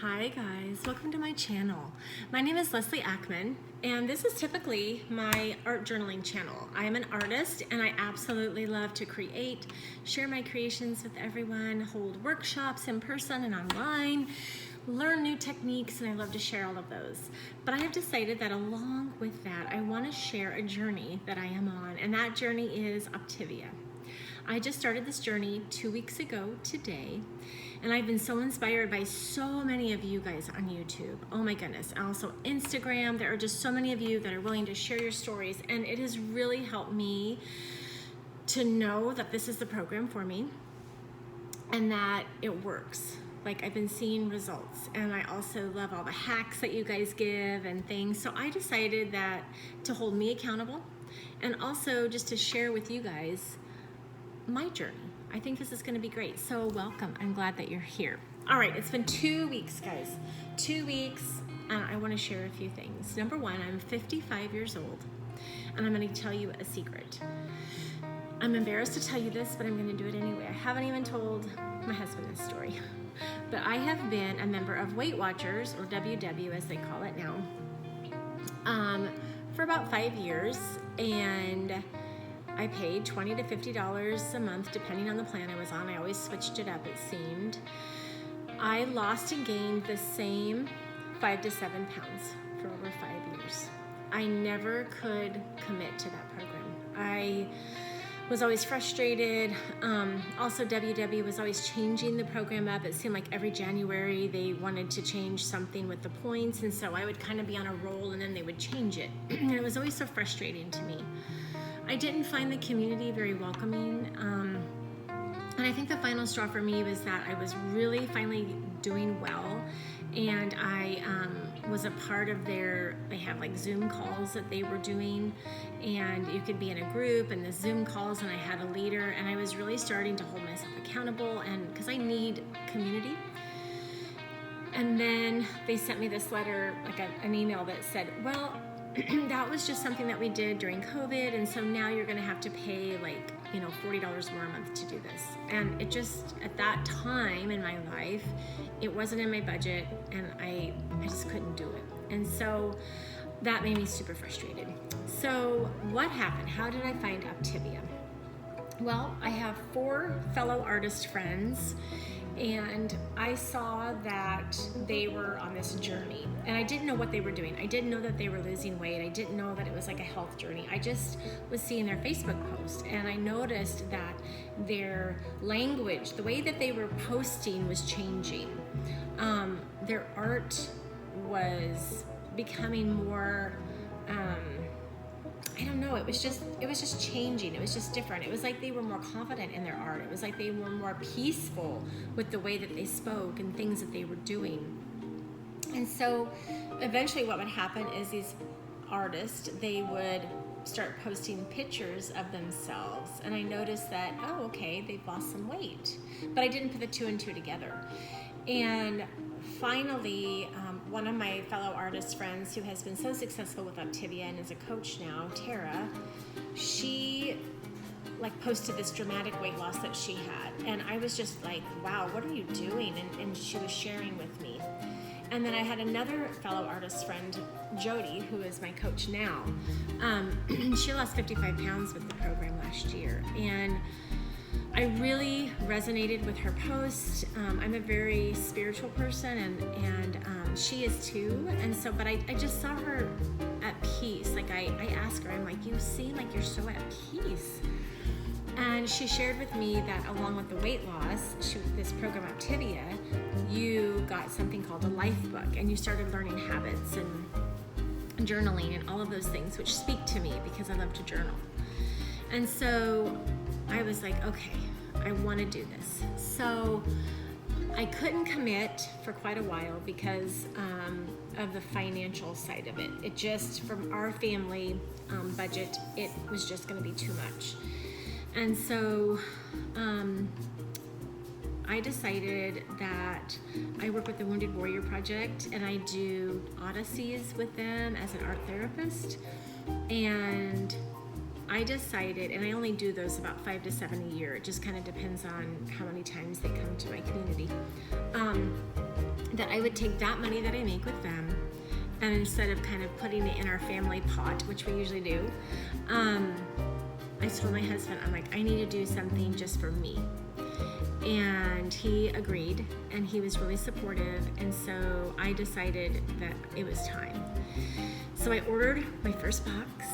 Hi guys, welcome to my channel. My name is Leslie Ackman and this is typically my art journaling channel. I am an artist and I absolutely love to create, share my creations with everyone, hold workshops in person and online, learn new techniques, and I love to share all of those. But I have decided that along with that, I want to share a journey that I am on, and that journey is Optavia. I just started this journey 2 weeks ago today, and I've been so inspired by so many of you guys on YouTube. Oh my goodness. And also Instagram. There are just so many of you that are willing to share your stories, and it has really helped me to know that this is the program for me and that it works. Like, I've been seeing results, and I also love all the hacks that you guys give and things. So I decided that to hold me accountable and also just to share with you guys my journey. I think this is going to be great. So welcome. I'm glad that you're here. All right, it's been 2 weeks, guys. 2 weeks, and I want to share a few things. Number one, I'm 55 years old, and I'm going to tell you a secret. I'm embarrassed to tell you this, but I'm going to do it anyway. I haven't even told my husband this story, but I have been a member of Weight Watchers, or WW as they call it now, for about 5 years, and I paid $20 to $50 a month depending on the plan I was on. I always switched it up, it seemed. I lost and gained the same 5 to 7 pounds for over 5 years. I never could commit to that program. I was always frustrated. Also, WW was always changing the program up. It seemed like every January they wanted to change something with the points, and so I would kind of be on a roll and then they would change it. And it was always so frustrating to me. I didn't find the community very welcoming, and I think the final straw for me was that I was really finally doing well, and I was a part of they have like Zoom calls that they were doing, and you could be in a group and the Zoom calls, and I had a leader, and I was really starting to hold myself accountable, and because I need community. And then they sent me this letter, like an email that said, well, that was just something that we did during COVID, and so now you're going to have to pay like, $40 more a month to do this. And it just, at that time in my life, it wasn't in my budget, and I just couldn't do it. And so that made me super frustrated. So what happened? How did I find Optavia? Well, I have 4 fellow artist friends, and I saw that they were on this journey, and I didn't know what they were doing. I didn't know that they were losing weight. I didn't know that it was like a health journey. I just was seeing their Facebook post, and I noticed that their language, the way that they were posting, was changing. Their art was becoming more, I don't know, it was just changing. It was just different. It was like they were more confident in their art. It was like they were more peaceful with the way that they spoke and things that they were doing. And so eventually what would happen is these artists, they would start posting pictures of themselves, and I noticed that, oh, okay, they've lost some weight. But I didn't put the 2 and 2 together. And finally, one of my fellow artist friends who has been so successful with Optavia and is a coach now, Tara, she posted this dramatic weight loss that she had. And I was just like, wow, what are you doing? And she was sharing with me. And then I had another fellow artist friend, Jody, who is my coach now. She lost 55 pounds with the program last year. And I really resonated with her post. I'm a very spiritual person, and she is too. And so, but I just saw her at peace. Like I asked her, I'm like, you seem like you're so at peace. And she shared with me that along with the weight loss, this program Optavia, you got something called a life book, and you started learning habits and journaling and all of those things, which speak to me because I love to journal. And so I was like, okay, I want to do this. So I couldn't commit for quite a while because of the financial side of it. It just, from our family budget, it was just going to be too much. And so I decided that I work with the Wounded Warrior Project, and I do odysseys with them as an art therapist. And I decided, and I only do those about 5 to 7 a year. It just kind of depends on how many times they come to my community. that I would take that money that I make with them, and instead of kind of putting it in our family pot, which we usually do, I told my husband, I'm like, I need to do something just for me. And he agreed, and he was really supportive, and so I decided that it was time. So I ordered my first box,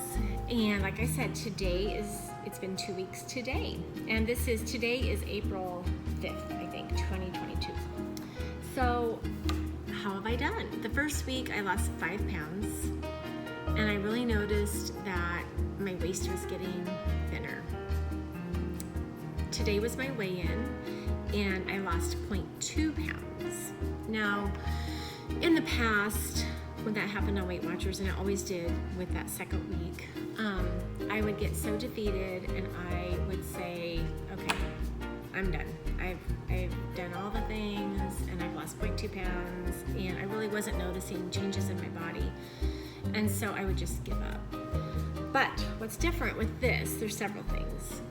and like I said, it's been 2 weeks today, and today is April 5th, I think, 2022. So how have I done? The first week I lost 5 pounds, and I really noticed that my waist was getting thinner. Today was my weigh-in, and I lost 0.2 pounds. Now, in the past, when that happened on Weight Watchers, and it always did with that second week, I would get so defeated, and I would say, okay, I'm done. I've done all the things, and I've lost 0.2 pounds, and I really wasn't noticing changes in my body, and so I would just give up. But what's different with this, there's several things.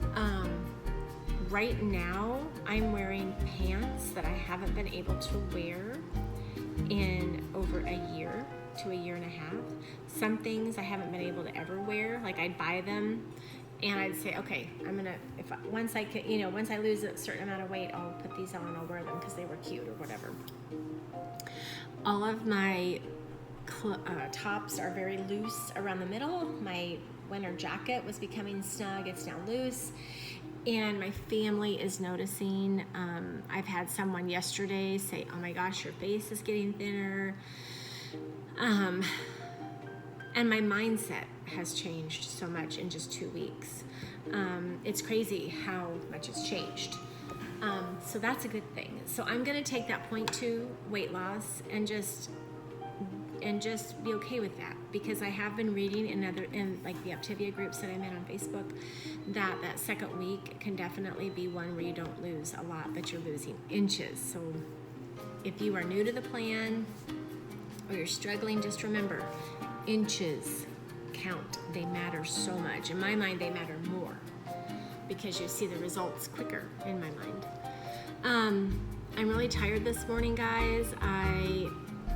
Right now, I'm wearing pants that I haven't been able to wear in over a year to a year and a half. Some things I haven't been able to ever wear. Like, I'd buy them and I'd say, okay, once I lose a certain amount of weight, I'll put these on and I'll wear them because they were cute or whatever. All of my tops are very loose around the middle. My winter jacket was becoming snug. It's now loose. And my family is noticing. I've had someone yesterday say, oh my gosh, your face is getting thinner. And my mindset has changed so much in just 2 weeks. It's crazy how much it's changed. So that's a good thing. So I'm gonna take that 0.2 weight loss and just be okay with that, because I have been reading in like the Optavia groups that I'm in on Facebook, that second week can definitely be one where you don't lose a lot, but you're losing inches. So if you are new to the plan or you're struggling, just remember, inches count. They matter so much. In my mind, they matter more because you see the results quicker in my mind. I'm really tired this morning, guys.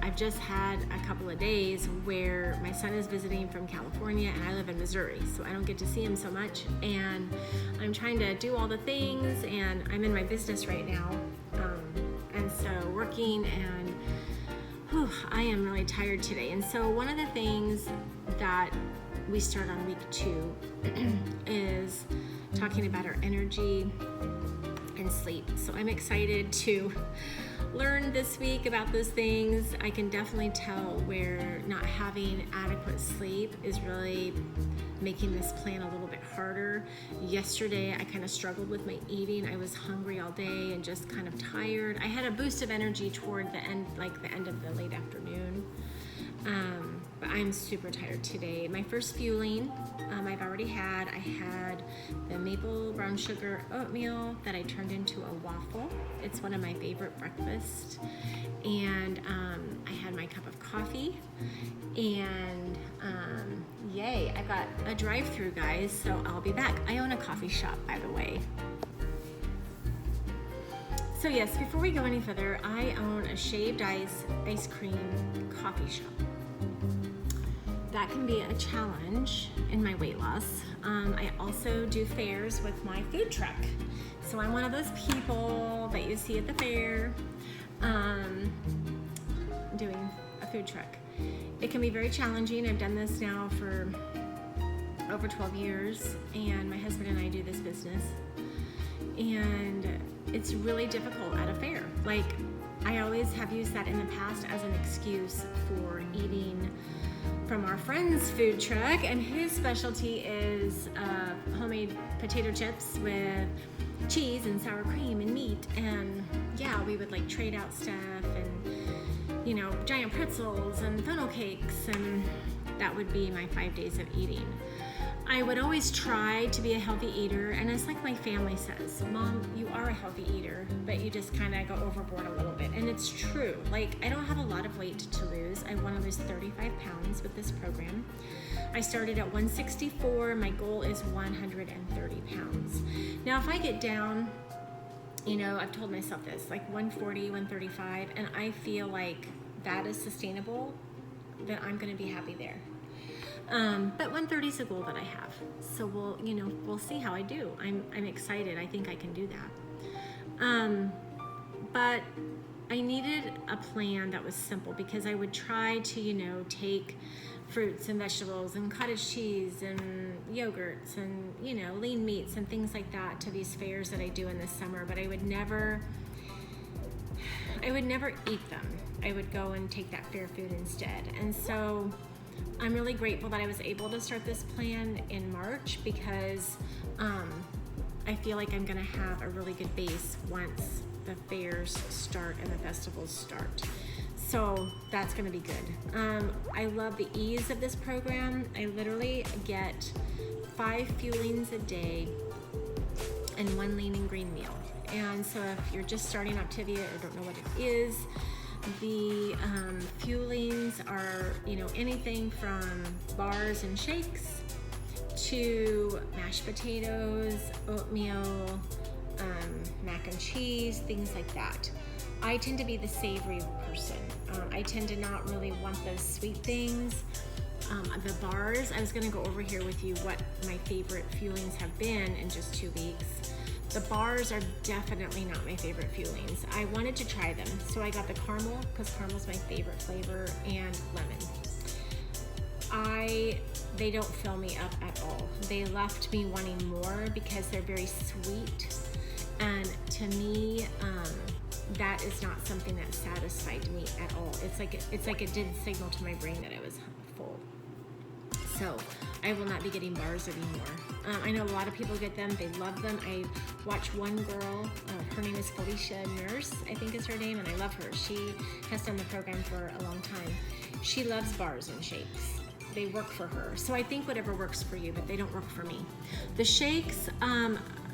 I've just had a couple of days where my son is visiting from California and I live in Missouri, so I don't get to see him so much, and I'm trying to do all the things, and I'm in my business right now, and so working, and I am really tired today. And so one of the things that we start on week 2 is talking about our energy and sleep. So I'm excited to learn this week about those things. I can definitely tell where not having adequate sleep is really making this plan a little bit harder. Yesterday, I kind of struggled with my eating. I was hungry all day and just kind of tired. I had a boost of energy toward the end, like the end of the late afternoon. But I'm super tired today. My first fueling, I've already had. I had the maple brown sugar oatmeal that I turned into a waffle. It's one of my favorite breakfasts. And I had my cup of coffee. And yay, I got a drive-through, guys, so I'll be back. I own a coffee shop, by the way. So yes, before we go any further, I own a shaved ice cream coffee shop. That can be a challenge in my weight loss. I also do fairs with my food truck. So I'm one of those people that you see at the fair doing a food truck. It can be very challenging. I've done this now for over 12 years, and my husband and I do this business. And it's really difficult at a fair. Like, I always have used that in the past as an excuse for eating from our friend's food truck, and his specialty is homemade potato chips with cheese and sour cream and meat, and yeah, we would like trade out stuff, and giant pretzels and funnel cakes, and that would be my 5 days of eating. I would always try to be a healthy eater, and it's like my family says, Mom, you are a healthy eater, but you just kind of go overboard a little bit. And it's true. Like, I don't have a lot of weight to lose. I want to lose 35 pounds with this program. I started at 164. My goal is 130 pounds. Now, if I get down You know, I've told myself this, like 140, 135, and I feel like that is sustainable, that I'm going to be happy there. But 130 is a goal that I have. So we'll see how I do. I'm excited. I think I can do that. But I needed a plan that was simple, because I would try to, take fruits and vegetables and cottage cheese and yogurts and, lean meats and things like that to these fairs that I do in the summer, but I would never eat them. I would go and take that fair food instead. And so I'm really grateful that I was able to start this plan in March, because I feel like I'm gonna have a really good base once the fairs start and the festivals start. So that's gonna be good. I love the ease of this program. I literally get 5 fuelings a day and 1 lean and green meal. And so if you're just starting Optavia or don't know what it is, the fuelings are, anything from bars and shakes to mashed potatoes, oatmeal, mac and cheese, things like that. I tend to be the savory person. I tend to not really want those sweet things. The bars, I was gonna go over here with you what my favorite fuelings have been in just 2 weeks. The bars are definitely not my favorite fuelings. I wanted to try them, so I got the caramel, because caramel's my favorite flavor, and lemon. They don't fill me up at all. They left me wanting more because they're very sweet, and to me, that is not something that satisfied me at all. It's like it did signal to my brain that I was full. So I will not be getting bars anymore. I know a lot of people get them. They love them. I watch one girl, her name is Felicia Nurse, I think is her name, and I love her. She has done the program for a long time. She loves bars and shakes. They work for her. So I think whatever works for you, but they don't work for me. The shakes,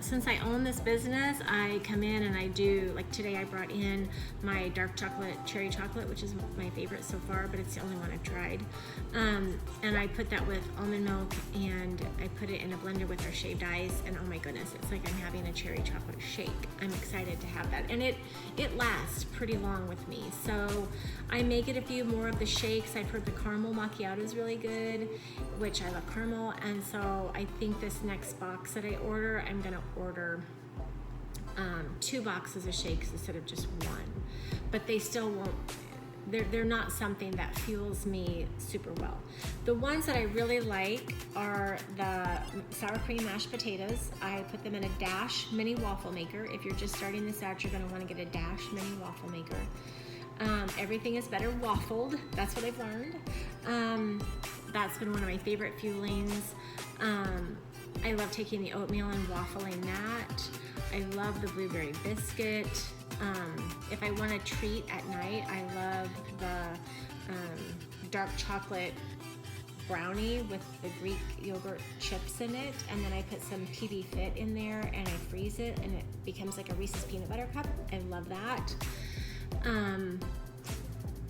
since I own this business, I come in and I do, like today I brought in my dark chocolate, cherry chocolate, which is my favorite so far, but it's the only one I've tried. And I put that with almond milk, and I put it in a blender with our shaved ice, and oh my goodness, it's like I'm having a cherry chocolate shake. I'm excited to have that. And it lasts pretty long with me. So I may get a few more of the shakes. I've heard the caramel macchiato is really good, which I love caramel. And so I think this next box that I order, I'm gonna order 2 boxes of shakes instead of just 1. But they still won't, they're not something that fuels me super well. The ones that I really like are the sour cream mashed potatoes. I put them in a Dash mini waffle maker. If you're just starting this out, you're gonna wanna get a Dash mini waffle maker. Everything is better waffled. That's what I've learned. That's been one of my favorite fuelings. I love taking the oatmeal and waffling that. I love the blueberry biscuit. If I want a treat at night, I love the dark chocolate brownie with the Greek yogurt chips in it, and then I put some PB Fit in there and I freeze it, and it becomes like a Reese's peanut butter cup. I love that.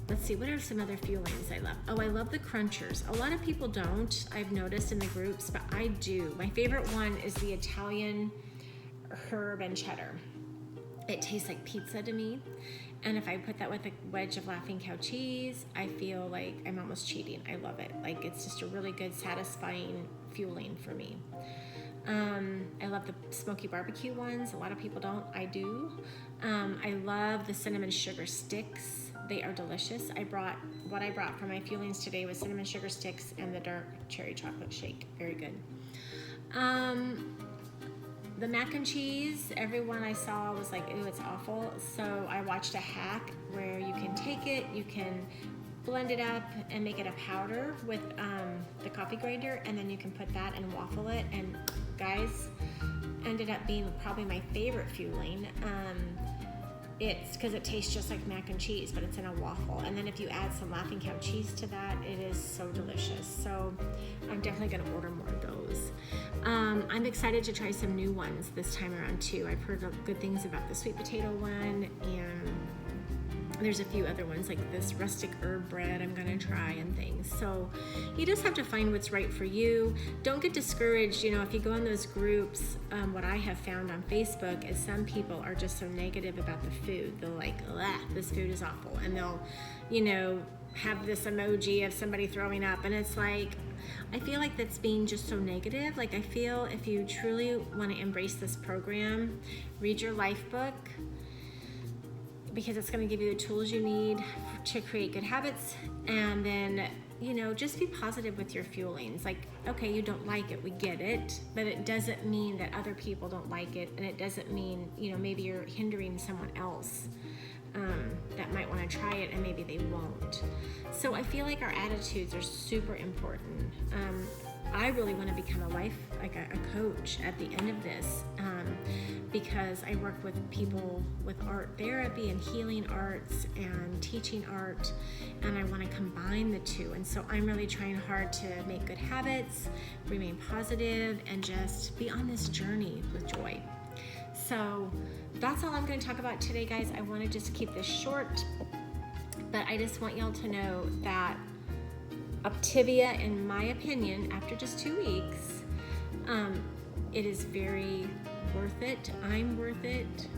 Let's see, what are some other fuelings I love? Oh, I love the crunchers. A lot of people don't, I've noticed in the groups, but I do. My favorite one is the Italian herb and cheddar. It tastes like pizza to me. And if I put that with a wedge of Laughing Cow cheese, I feel like I'm almost cheating. I love it. Like, it's just a really good, satisfying fueling for me. I love the smoky barbecue ones. A lot of people don't. I do. I love the cinnamon sugar sticks. They are delicious. What I brought for my fuelings today was cinnamon sugar sticks and the dark cherry chocolate shake. Very good. The mac and cheese, everyone I saw was like, ooh, it's awful. So I watched a hack where you can take it, you can blend it up and make it a powder with the coffee grinder, and then you can put that and waffle it. And guys, ended up being probably my favorite fueling. It's because it tastes just like mac and cheese, but it's in a waffle. And then if you add some Laughing Cow cheese to that, it is so delicious. So I'm definitely gonna order more of those. I'm excited to try some new ones this time around too. I've heard good things about the sweet potato one, and There's a few other ones like this rustic herb bread I'm gonna try and things. So you just have to find what's right for you. Don't get discouraged, you know, if you go in those groups. What I have found on Facebook is some people are just so negative about the food. They're like, this food is awful. And they'll, you know, have this emoji of somebody throwing up. And it's like, I feel like that's being just so negative. Like I feel if you truly wanna embrace this program, read your life book, because it's going to give you the tools you need to create good habits. And then, you know, just be positive with your fuelings. Like, okay, you don't like it, we get it, but it doesn't mean that other people don't like it, and it doesn't mean, you know, maybe you're hindering someone else that might want to try it, and maybe they won't. So I feel like our attitudes are super important. I really want to become a coach at the end of this, because I work with people with art therapy and healing arts and teaching art, and I want to combine the two. And so I'm really trying hard to make good habits, remain positive, and just be on this journey with joy. So that's all I'm going to talk about today, guys. I want to just keep this short, but I just want y'all to know that Optavia, in my opinion, after just 2 weeks, it is very worth it. I'm worth it.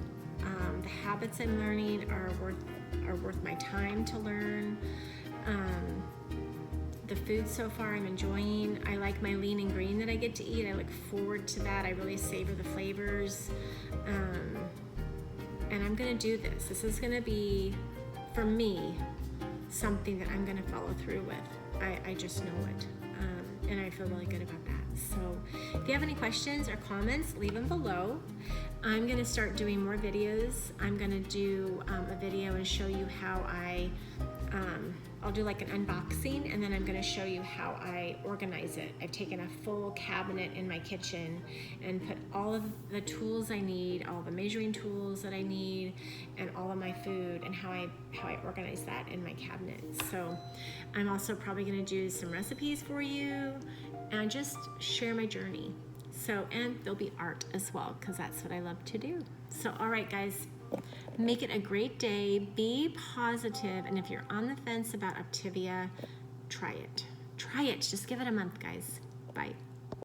The habits I'm learning are worth my time to learn. The food so far I'm enjoying. I like my lean and green that I get to eat. I look forward to that. I really savor the flavors. And I'm gonna do this. This is gonna be, for me, something that I'm gonna follow through with. I just know it. And I feel really good about that. So if you have any questions or comments, leave them below. I'm gonna start doing more videos. I'm gonna do a video and show you how I'll do like an unboxing, and then I'm gonna show you how I organize it. I've taken a full cabinet in my kitchen and put all of the tools I need, all the measuring tools that I need, and all of my food, and how I organize that in my cabinet. So I'm also probably gonna do some recipes for you and just share my journey. So, and there'll be art as well, because that's what I love to do. So, all right, guys, make it a great day. Be positive, and if you're on the fence about Optavia, try it. Try it. Just give it a month, guys. Bye.